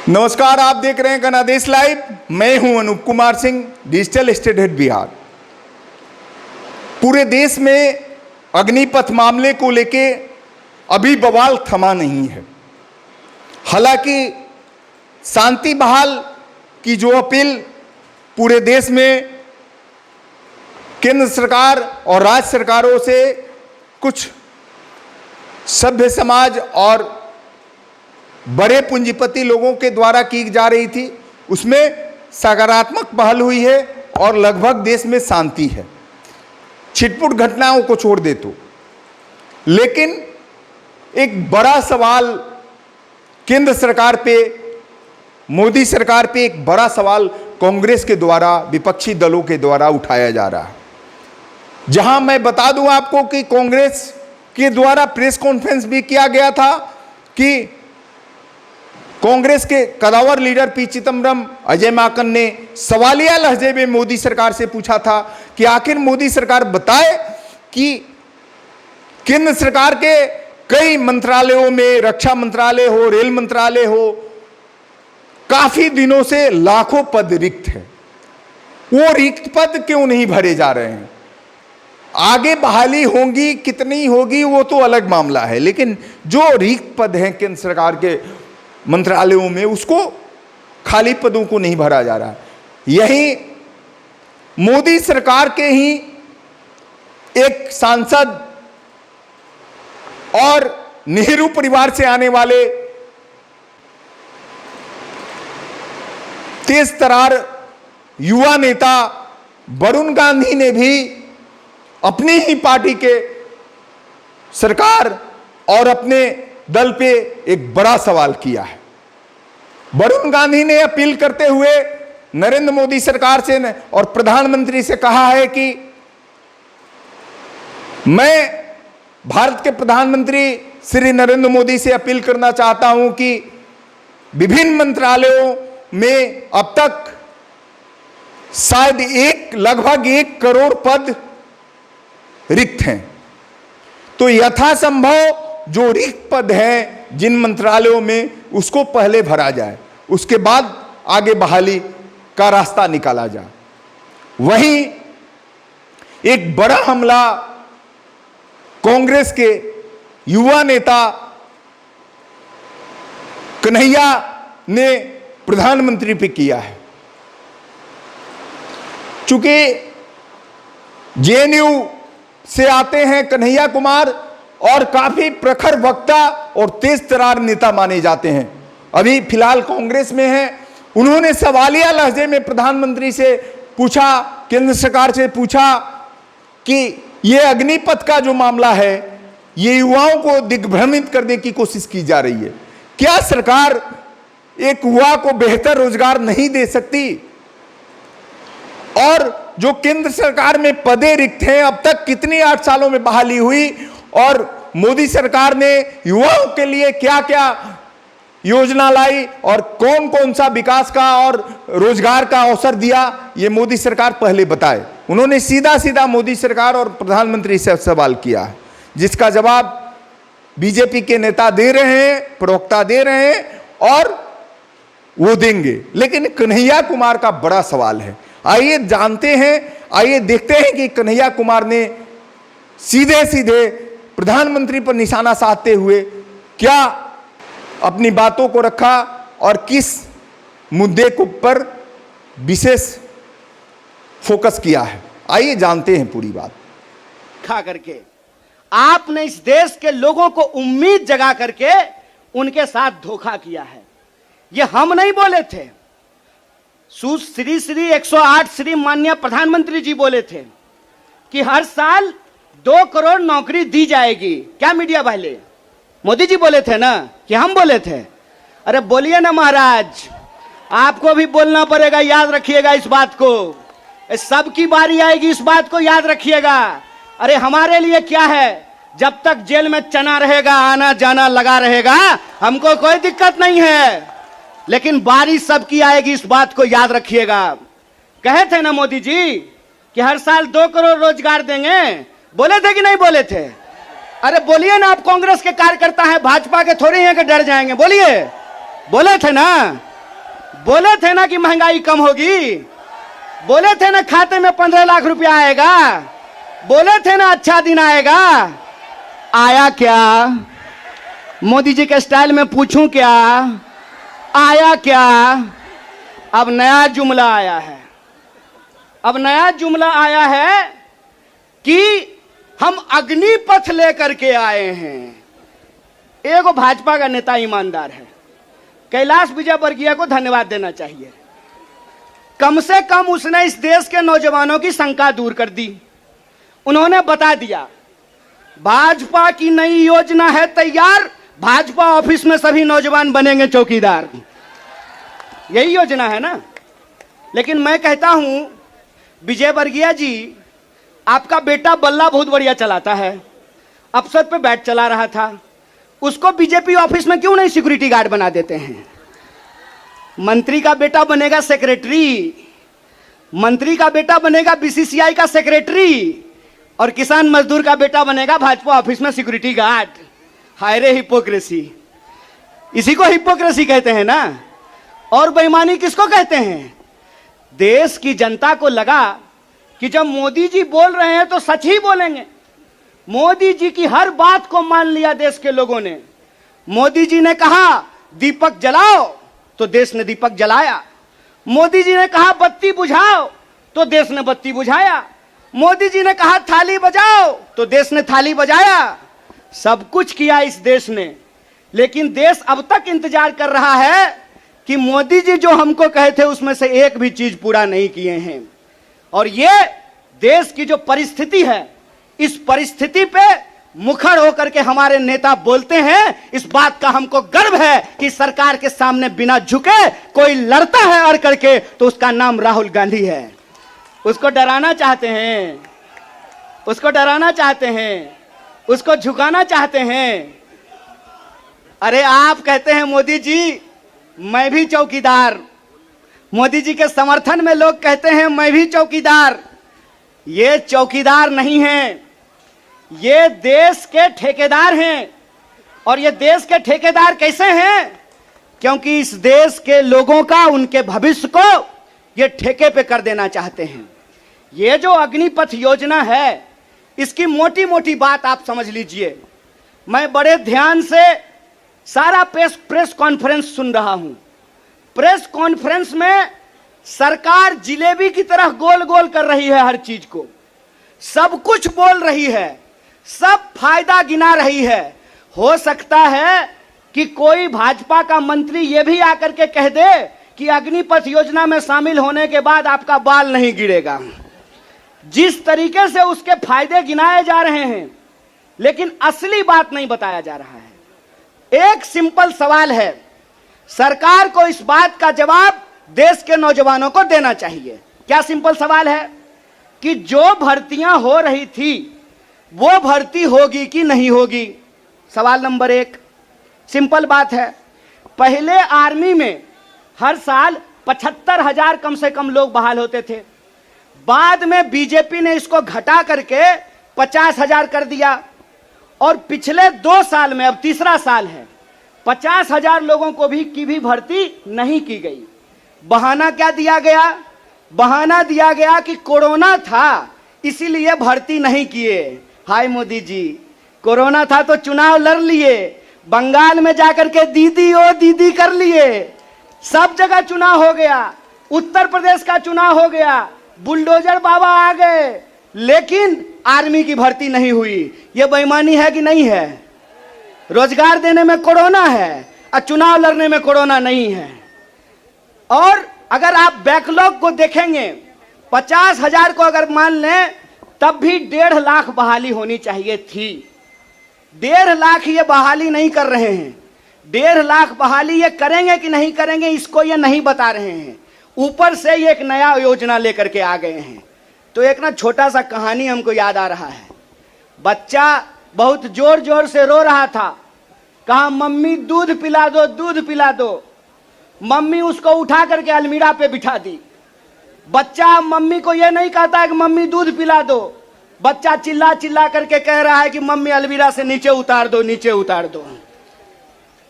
नमस्कार, आप देख रहे हैं गणादेश लाइव। मैं हूं Anoop Kumar Singh, digital state head Bihar. पूरे देश में अग्निपथ मामले को लेके अभी बवाल थमा नहीं है। हालांकि शांति बहाल की जो अपील पूरे देश में केंद्र सरकार और राज्य सरकारों से कुछ सभ्य समाज और बड़े पूंजीपति लोगों के द्वारा की जा रही थी, उसमें सकारात्मक पहल हुई है और लगभग देश में शांति है, छिटपुट घटनाओं को छोड़ दे तो। लेकिन एक बड़ा सवाल केंद्र सरकार पे, मोदी सरकार पे एक बड़ा सवाल कांग्रेस के द्वारा, विपक्षी दलों के द्वारा उठाया जा रहा है। जहां मैं बता दूं आपको कि कांग्रेस के द्वारा प्रेस कॉन्फ्रेंस भी किया गया था कि कांग्रेस के कदावर लीडर पी चिदम्बरम, अजय माकन ने सवालिया लहजे में मोदी सरकार से पूछा था कि आखिर मोदी सरकार बताए कि केंद्र सरकार के कई मंत्रालयों में, रक्षा मंत्रालय हो, रेल मंत्रालय हो, काफी दिनों से लाखों पद रिक्त है, वो रिक्त पद क्यों नहीं भरे जा रहे हैं? आगे बहाली होंगी, कितनी होगी वो तो अलग मामला है, लेकिन जो रिक्त पद हैं केंद्र सरकार के मंत्रालयों में, उसको खाली पदों को नहीं भरा जा रहा है। यही मोदी सरकार के ही एक सांसद और नेहरू परिवार से आने वाले तेज तरार युवा नेता वरुण गांधी ने भी अपनी ही पार्टी के सरकार और अपने दल पे एक बड़ा सवाल किया है। वरुण गांधी ने अपील करते हुए नरेंद्र मोदी सरकार से और प्रधानमंत्री से कहा है कि मैं भारत के प्रधानमंत्री श्री नरेंद्र मोदी से अपील करना चाहता हूं कि विभिन्न मंत्रालयों में अब तक शायद लगभग 1 करोड़ पद रिक्त हैं, तो यथासंभव जो रिक्त पद हैं जिन मंत्रालयों में, उसको पहले भरा जाए, उसके बाद आगे बहाली का रास्ता निकाला जाए। वहीं एक बड़ा हमला कांग्रेस के युवा नेता कन्हैया ने प्रधानमंत्री पे किया है। चूंकि जेएनयू से आते हैं कन्हैया कुमार और काफी प्रखर वक्ता और तेज तरार नेता माने जाते हैं, अभी फिलहाल कांग्रेस में हैं। उन्होंने सवालिया लहजे में प्रधानमंत्री से पूछा, केंद्र सरकार से पूछा कि यह अग्निपथ का जो मामला है, ये युवाओं को दिग्भ्रमित करने की कोशिश की जा रही है। क्या सरकार एक युवा को बेहतर रोजगार नहीं दे सकती? और जो केंद्र सरकार में पदें रिक्त हैं, अब तक कितनी 8 सालों में बहाली हुई और मोदी सरकार ने युवाओं के लिए क्या क्या योजना लाई और कौन कौन सा विकास का और रोजगार का अवसर दिया, ये मोदी सरकार पहले बताए। उन्होंने सीधा सीधा मोदी सरकार और प्रधानमंत्री से सवाल किया है, जिसका जवाब बीजेपी के नेता दे रहे हैं, प्रवक्ता दे रहे हैं और वो देंगे। लेकिन कन्हैया कुमार का बड़ा सवाल है। आइए जानते हैं, आइए देखते हैं कि कन्हैया कुमार ने सीधे सीधे प्रधानमंत्री पर निशाना साधते हुए क्या अपनी बातों को रखा और किस मुद्दे को पर विशेष फोकस किया है। आइए जानते हैं पूरी बात। खा करके आपने इस देश के लोगों को उम्मीद जगा करके उनके साथ धोखा किया है। ये हम नहीं बोले थे, श्री 108 श्री माननीय प्रधानमंत्री जी बोले थे कि हर साल 2 करोड़ नौकरी दी जाएगी। क्या मीडिया वाले? मोदी जी बोले थे ना कि हम बोले थे? अरे बोलिए ना महाराज, आपको भी बोलना पड़ेगा, याद रखिएगा इस बात को। सबकी बारी आएगी, इस बात को याद रखिएगा। अरे हमारे लिए क्या है, जब तक जेल में चना रहेगा, आना जाना लगा रहेगा, हमको कोई दिक्कत नहीं है, लेकिन बारी सबकी आएगी, इस बात को याद रखिएगा। कहे थे ना मोदी जी कि हर साल 2 करोड़ रोजगार देंगे, बोले थे कि नहीं बोले थे? अरे बोलिए ना, आप कांग्रेस के कार्यकर्ता हैं, भाजपा के थोड़ी हैं कि डर जाएंगे, बोलिए। बोले थे ना बोले थे ना कि महंगाई कम होगी, बोले थे ना खाते में 15 लाख रुपया आएगा, बोले थे ना अच्छा दिन आएगा। आया क्या? मोदी जी के स्टाइल में पूछूं क्या, आया क्या? अब नया जुमला आया है, अब नया जुमला आया है कि हम अग्निपथ लेकर के आए हैं। एगो भाजपा का नेता ईमानदार है, कैलाश विजयवर्गीय को धन्यवाद देना चाहिए। कम से कम उसने इस देश के नौजवानों की शंका दूर कर दी। उन्होंने बता दिया भाजपा की नई योजना है तैयार, भाजपा ऑफिस में सभी नौजवान बनेंगे चौकीदार। यही योजना है ना। लेकिन मैं कहता हूं विजयवर्गीय जी, आपका बेटा बल्ला बहुत बढ़िया चलाता है, अफसर पे बैठ चला रहा था, उसको बीजेपी ऑफिस में क्यों नहीं सिक्योरिटी गार्ड बना देते हैं? मंत्री का बेटा बनेगा सेक्रेटरी, मंत्री का बेटा बनेगा बीसीसीआई का सेक्रेटरी, और किसान मजदूर का बेटा बनेगा भाजपा ऑफिस में सिक्योरिटी गार्ड। हाय रे हिपोक्रेसी, इसी को हिपोक्रेसी कहते हैं ना। और बेईमानी किसको कहते हैं? देश की जनता को लगा कि जब मोदी जी बोल रहे हैं तो सच ही बोलेंगे। मोदी जी की हर बात को मान लिया देश के लोगों ने। मोदी जी ने कहा दीपक जलाओ तो देश ने दीपक जलाया, मोदी जी ने कहा बत्ती बुझाओ तो देश ने बत्ती बुझाया, मोदी जी ने कहा थाली बजाओ तो देश ने थाली बजाया। सब कुछ किया इस देश ने, लेकिन देश अब तक इंतजार कर रहा है कि मोदी जी जो हमको कहे थे उसमें से एक भी चीज पूरा नहीं किए हैं। और ये देश की जो परिस्थिति है, इस परिस्थिति पे मुखर होकर के हमारे नेता बोलते हैं। इस बात का हमको गर्व है कि सरकार के सामने बिना झुके कोई लड़ता है अड़ करके तो उसका नाम राहुल गांधी है। उसको डराना चाहते हैं, उसको डराना चाहते हैं, उसको झुकाना चाहते हैं। अरे आप कहते हैं मोदी जी मैं भी चौकीदार, मोदी जी के समर्थन में लोग कहते हैं मैं भी चौकीदार। ये चौकीदार नहीं हैं, ये देश के ठेकेदार हैं। और ये देश के ठेकेदार कैसे हैं? क्योंकि इस देश के लोगों का, उनके भविष्य को ये ठेके पे कर देना चाहते हैं। ये जो अग्निपथ योजना है, इसकी मोटी मोटी बात आप समझ लीजिए। मैं बड़े ध्यान से सारा प्रेस कॉन्फ्रेंस सुन रहा हूं। प्रेस कॉन्फ्रेंस में सरकार जिलेबी की तरह गोल गोल कर रही है, हर चीज को सब कुछ बोल रही है, सब फायदा गिना रही है। हो सकता है कि कोई भाजपा का मंत्री यह भी आकर के कह दे कि अग्निपथ योजना में शामिल होने के बाद आपका बाल नहीं गिरेगा। जिस तरीके से उसके फायदे गिनाए जा रहे हैं, लेकिन असली बात नहीं बताया जा रहा है। एक सिंपल सवाल है, सरकार को इस बात का जवाब देश के नौजवानों को देना चाहिए। क्या सिंपल सवाल है कि जो भर्तियां हो रही थी वो भर्ती होगी कि नहीं होगी? सवाल नंबर एक। सिंपल बात है, पहले आर्मी में हर साल 75,000 कम से कम लोग बहाल होते थे। बाद में बीजेपी ने इसको घटा करके 50,000 कर दिया, और पिछले 2 साल में, अब तीसरा साल है, 50,000 लोगों को भी भर्ती नहीं की गई। बहाना क्या दिया गया? बहाना दिया गया कि कोरोना था इसीलिए भर्ती नहीं किए। हाय मोदी जी, कोरोना था तो चुनाव लड़ लिए, बंगाल में जाकर के दीदी ओ दीदी कर लिए, सब जगह चुनाव हो गया, उत्तर प्रदेश का चुनाव हो गया, बुलडोजर बाबा आ गए, लेकिन आर्मी की भर्ती नहीं हुई। यह बेईमानी है कि नहीं है? रोजगार देने में कोरोना है और चुनाव लड़ने में कोरोना नहीं है। और अगर आप बैकलॉग को देखेंगे, 50,000 को अगर मान लें, तब भी 1.5 लाख बहाली होनी चाहिए थी। 1.5 लाख ये बहाली नहीं कर रहे हैं। 1.5 लाख बहाली ये करेंगे कि नहीं करेंगे, इसको ये नहीं बता रहे हैं। ऊपर से ये एक नया योजना लेकर के आ गए हैं। तो एक ना छोटा सा कहानी हमको याद आ रहा है। बच्चा बहुत जोर जोर से रो रहा था, कहा मम्मी दूध पिला दो, दूध पिला दो। मम्मी उसको उठा करके अलमीरा पे बिठा दी। बच्चा मम्मी को यह नहीं कहता है कि मम्मी दूध पिला दो, बच्चा चिल्ला चिल्ला करके कह रहा है कि मम्मी अलमीरा से नीचे उतार दो, नीचे उतार दो।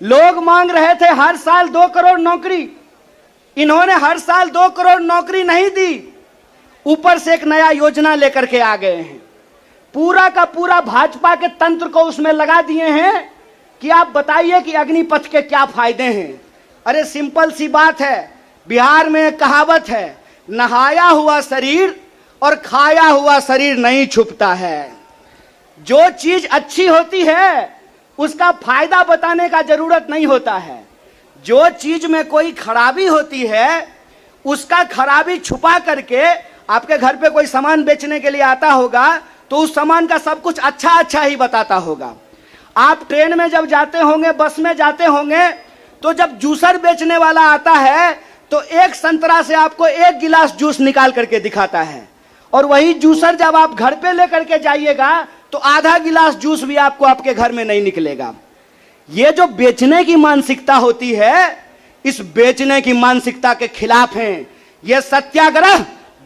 लोग मांग रहे थे हर साल 2 करोड़ नौकरी, इन्होंने हर साल 2 करोड़ नौकरी नहीं दी, ऊपर से एक नया योजना लेकर के आ गए हैं। पूरा का पूरा भाजपा के तंत्र को उसमें लगा दिए हैं कि आप बताइए कि अग्निपथ के क्या फायदे हैं। अरे सिंपल सी बात है, बिहार में एक कहावत है, नहाया हुआ शरीर और खाया हुआ शरीर नहीं छुपता है। जो चीज अच्छी होती है उसका फायदा बताने का जरूरत नहीं होता है। जो चीज में कोई खराबी होती है उसका खराबी छुपा करके, आपके घर पे कोई सामान बेचने के लिए आता होगा तो उस सामान का सब कुछ अच्छा अच्छा ही बताता होगा। आप ट्रेन में जब जाते होंगे, बस में जाते होंगे, तो जब जूसर बेचने वाला आता है तो एक संतरा से आपको 1 गिलास जूस निकाल करके दिखाता है, और वही जूसर जब आप घर पे लेकर के जाइएगा तो आधा गिलास जूस भी आपको आपके घर में नहीं निकलेगा। ये जो बेचने की मानसिकता होती है, इस बेचने की मानसिकता के खिलाफ हैं। ये सत्याग्रह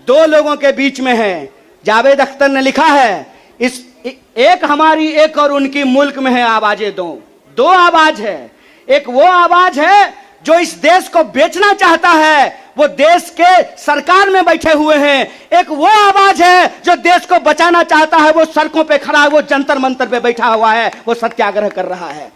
2 लोगों के बीच में है। जावेद अख्तर ने लिखा है, इस एक हमारी एक और उनकी मुल्क में है आवाजें दो आवाज है। एक वो आवाज है जो इस देश को बेचना चाहता है, वो देश के सरकार में बैठे हुए हैं। एक वो आवाज है जो देश को बचाना चाहता है, वो सड़कों पे खड़ा है, वो जंतर मंतर पे बैठा हुआ है, वो सत्याग्रह कर रहा है।